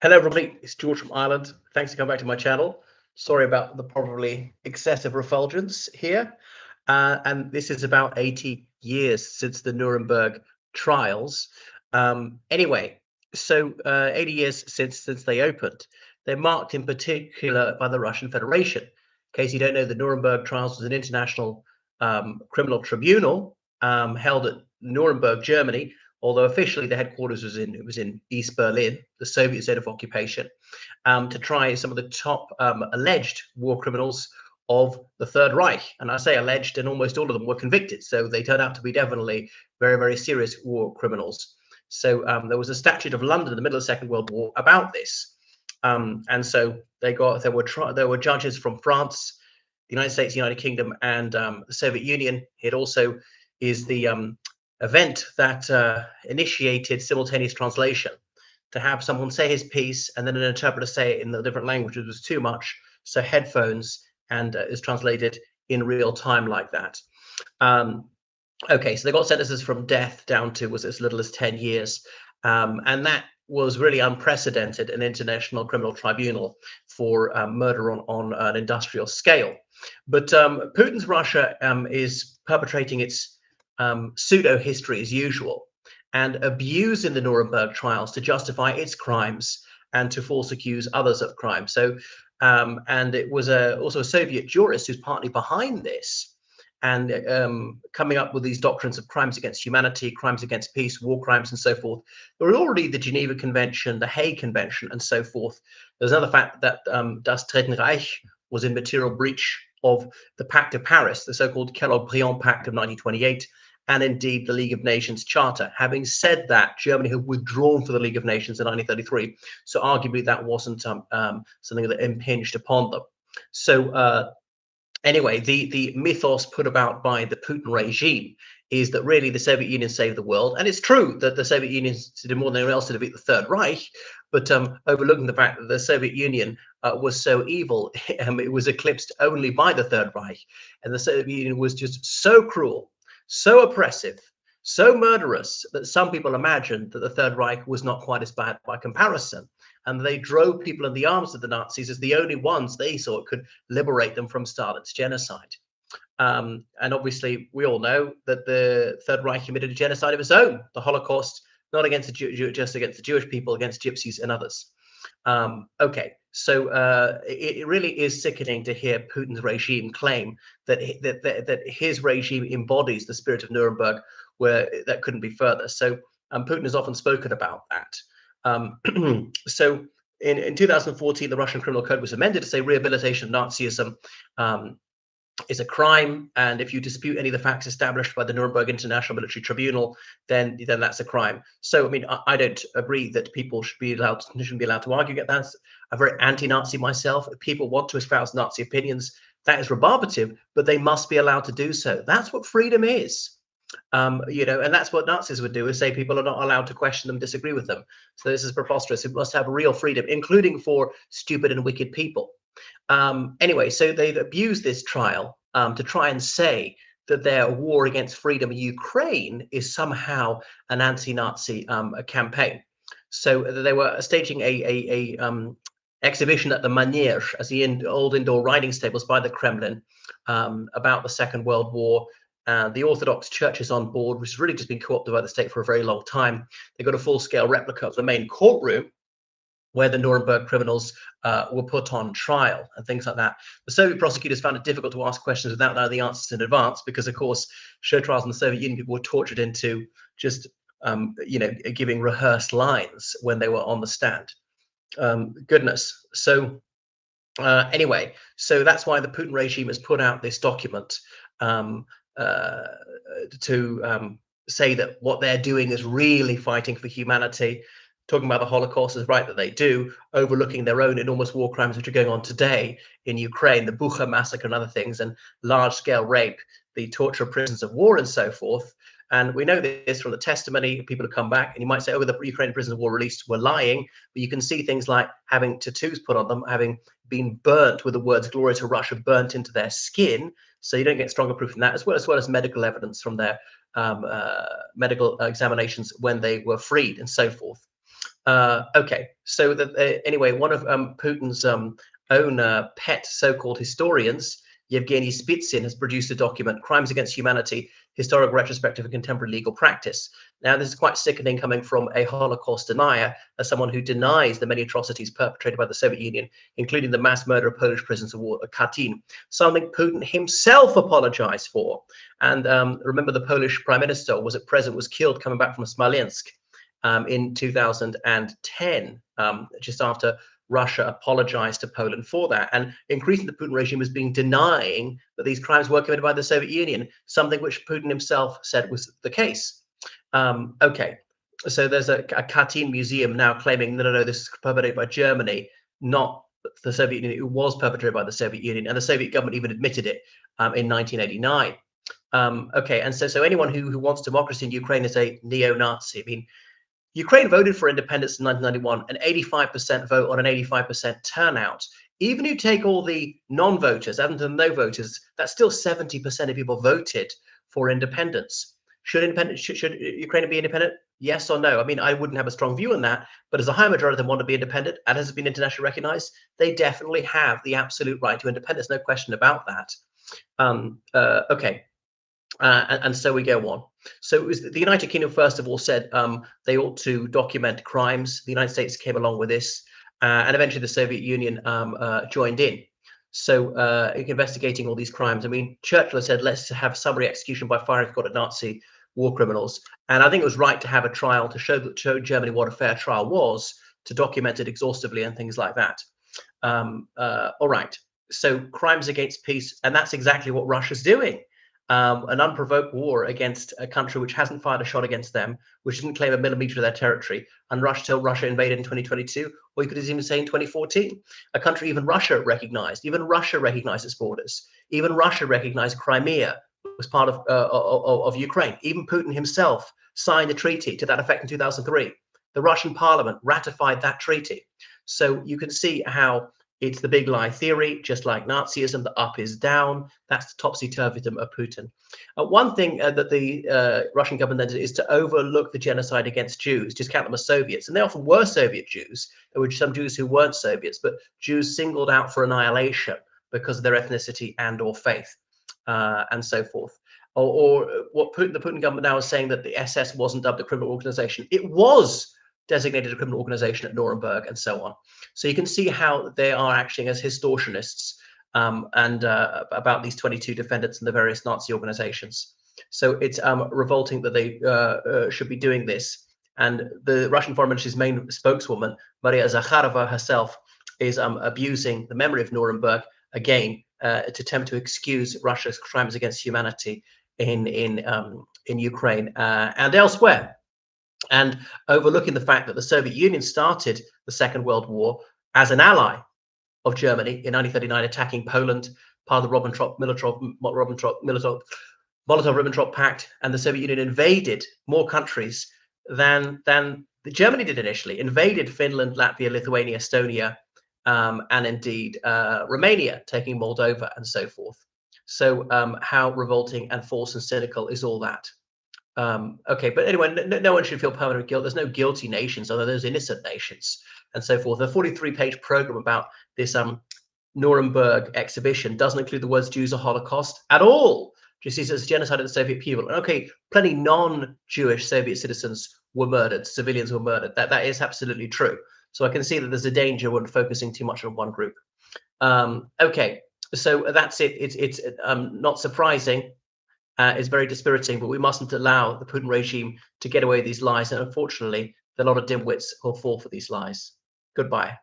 Hello, everybody. It's George from Ireland. Thanks for coming back to my channel. Sorry about the probably excessive refulgence here. And this is about 80 years since the Nuremberg trials. Anyway, so 80 years since they opened. They're marked in particular by the Russian Federation. In case you don't know, the Nuremberg trials was an international criminal tribunal held at Nuremberg, Germany, although officially the headquarters was in East Berlin, the Soviet zone of occupation, to try some of the top alleged war criminals of the Third Reich. And I say alleged, and almost all of them were convicted. So they turned out to be definitely very, very serious war criminals. So there was a statute of London in the middle of the Second World War about this. And so there were judges from France, the United States, United Kingdom, and the Soviet Union. It also is the event that initiated simultaneous translation, to have someone say his piece and then an interpreter say it in the different languages was too much. So headphones, and is translated in real time like that. Okay, so they got sentences from death down to was as little as 10 years. And that was really unprecedented, an international criminal tribunal for murder on an industrial scale. But Putin's Russia is perpetrating its pseudo history as usual, and abusing the Nuremberg trials to justify its crimes and to false accuse others of crime. So, and it was also a Soviet jurist who's partly behind this, and coming up with these doctrines of crimes against humanity, crimes against peace, war crimes, and so forth. There was already the Geneva Convention, the Hague Convention, and so forth. There's another fact that Das Dritten Reich was in material breach of the Pact of Paris, the so-called Kellogg-Briand Pact of 1928, and indeed the League of Nations Charter. Having said that, Germany had withdrawn from the League of Nations in 1933, so arguably that wasn't something that impinged upon them. So anyway, the mythos put about by the Putin regime is that really the Soviet Union saved the world. And it's true that the Soviet Union did more than anyone else to defeat the Third Reich, but overlooking the fact that the Soviet Union was so evil, it was eclipsed only by the Third Reich. And the Soviet Union was just so cruel, so oppressive, so murderous that some people imagined that the Third Reich was not quite as bad by comparison. And they drove people in the arms of the Nazis as the only ones they saw could liberate them from Stalin's genocide. And obviously, we all know that the Third Reich committed a genocide of its own, the Holocaust, not against just against the Jewish people, against gypsies and others. Okay, so it really is sickening to hear Putin's regime claim that that his regime embodies the spirit of Nuremberg, where that couldn't be further. So Putin has often spoken about that. So in 2014, the Russian Criminal Code was amended to say rehabilitation of Nazism is a crime, and if you dispute any of the facts established by the Nuremberg International Military Tribunal, then that's a crime. So, I mean, I don't agree that people shouldn't be allowed to argue against that. I'm very anti-Nazi myself. If people want to espouse Nazi opinions, that is rebarbative, but they must be allowed to do so. That's what freedom is. You know, and that's what Nazis would do, is say people are not allowed to question them, disagree with them. So this is preposterous. It must have real freedom, including for stupid and wicked people. Anyway, so they've abused this trial to try and say that their war against freedom in Ukraine is somehow an anti-Nazi campaign. So they were staging a exhibition at the Manege, as the old indoor riding stables by the Kremlin, about the Second World War. The Orthodox Church is on board, which has really just been co-opted by the state for a very long time. They got a full-scale replica of the main courtroom where the Nuremberg criminals were put on trial and things like that. The Soviet prosecutors found it difficult to ask questions without knowing the answers in advance, because, of course, show trials in the Soviet Union, people were tortured into just, you know, giving rehearsed lines when they were on the stand. Goodness. So anyway, so that's why the Putin regime has put out this document to say that what they're doing is really fighting for humanity, talking about the Holocaust is right that they do, overlooking their own enormous war crimes which are going on today in Ukraine, the Bucha massacre and other things, and large-scale rape, the torture of prisoners of war and so forth. And we know this from the testimony of people who come back, and you might say, oh, the Ukrainian prisoners of war released were lying, but you can see things like having tattoos put on them, having been burnt with the words "Glory to Russia" burnt into their skin. So you don't get stronger proof than that, as well as medical evidence from their medical examinations when they were freed and so forth. Okay, so that anyway, one of Putin's own pet so-called historians, Yevgeny Spitsin, has produced a document, Crimes Against Humanity, Historical Retrospective and Contemporary Legal Practice. Now, this is quite sickening coming from a Holocaust denier, as someone who denies the many atrocities perpetrated by the Soviet Union, including the mass murder of Polish prisoners of war, Katyn, something Putin himself apologized for. And remember, the Polish prime minister was killed coming back from Smolensk in 2010, just after Russia apologized to Poland for that. And increasingly, the Putin regime has been denying that these crimes were committed by the Soviet Union, something which Putin himself said was the case. Okay, so there's a Katyn museum now claiming, no, this is perpetrated by Germany, not the Soviet Union. It was perpetrated by the Soviet Union, and the Soviet government even admitted it in 1989. Okay, and so anyone who wants democracy in Ukraine is a neo-Nazi. I mean, Ukraine voted for independence in 1991, an 85% vote on an 85% turnout. Even if you take all the non-voters, other than no voters, that's still 70% of people voted for independence. Should Ukraine be independent? Yes or no? I mean, I wouldn't have a strong view on that, but as a high majority of them want to be independent, and has been internationally recognized, they definitely have the absolute right to independence. No question about that. Okay. And so we go on. So it was the United Kingdom, first of all, said they ought to document crimes. The United States came along with this, and eventually the Soviet Union joined in. So investigating all these crimes. I mean, Churchill said, let's have summary execution by fire if you've got a Nazi war criminals. And I think it was right to have a trial to show Germany what a fair trial was, to document it exhaustively and things like that. All right. So crimes against peace, and that's exactly what Russia's doing. An unprovoked war against a country which hasn't fired a shot against them, which didn't claim a millimeter of their territory, and Russia invaded in 2022, or you could even say in 2014. A country even Russia recognized its borders. Even Russia recognized Crimea was part of Ukraine. Even Putin himself signed a treaty to that effect in 2003. The Russian parliament ratified that treaty. So you can see how it's the big lie theory, just like Nazism, the up is down. That's the topsy-turvydom of Putin. One thing that the Russian government did is to overlook the genocide against Jews, just count them as Soviets. And they often were Soviet Jews. There were some Jews who weren't Soviets, but Jews singled out for annihilation because of their ethnicity and or faith, and so forth. Or what the Putin government now is saying, that the SS wasn't dubbed a criminal organization. It was designated a criminal organization at Nuremberg, and so on. So you can see how they are acting as historianists and about these 22 defendants in the various Nazi organizations. So it's revolting that they should be doing this. And the Russian Foreign Ministry's main spokeswoman, Maria Zakharova herself, is abusing the memory of Nuremberg again to attempt to excuse Russia's crimes against humanity in Ukraine and elsewhere, and overlooking the fact that the Soviet Union started the Second World War as an ally of Germany in 1939, attacking Poland, part of the Molotov-Ribbentrop Pact, and the Soviet Union invaded more countries than Germany did initially, invaded Finland, Latvia, Lithuania, Estonia, and indeed Romania, taking Moldova and so forth. So how revolting and false and cynical is all that? Okay, but anyway, no one should feel permanent guilt. There's no guilty nations, although there's innocent nations and so forth. The 43-page program about this Nuremberg exhibition doesn't include the words Jews or Holocaust at all. Just sees it as genocide of the Soviet people. And okay, plenty non-Jewish Soviet citizens were murdered, civilians were murdered. That is absolutely true. So I can see that there's a danger when focusing too much on one group. Okay, so that's it. It's not surprising. Is very dispiriting, but we mustn't allow the Putin regime to get away with these lies. And unfortunately, a lot of dimwits will fall for these lies. Goodbye.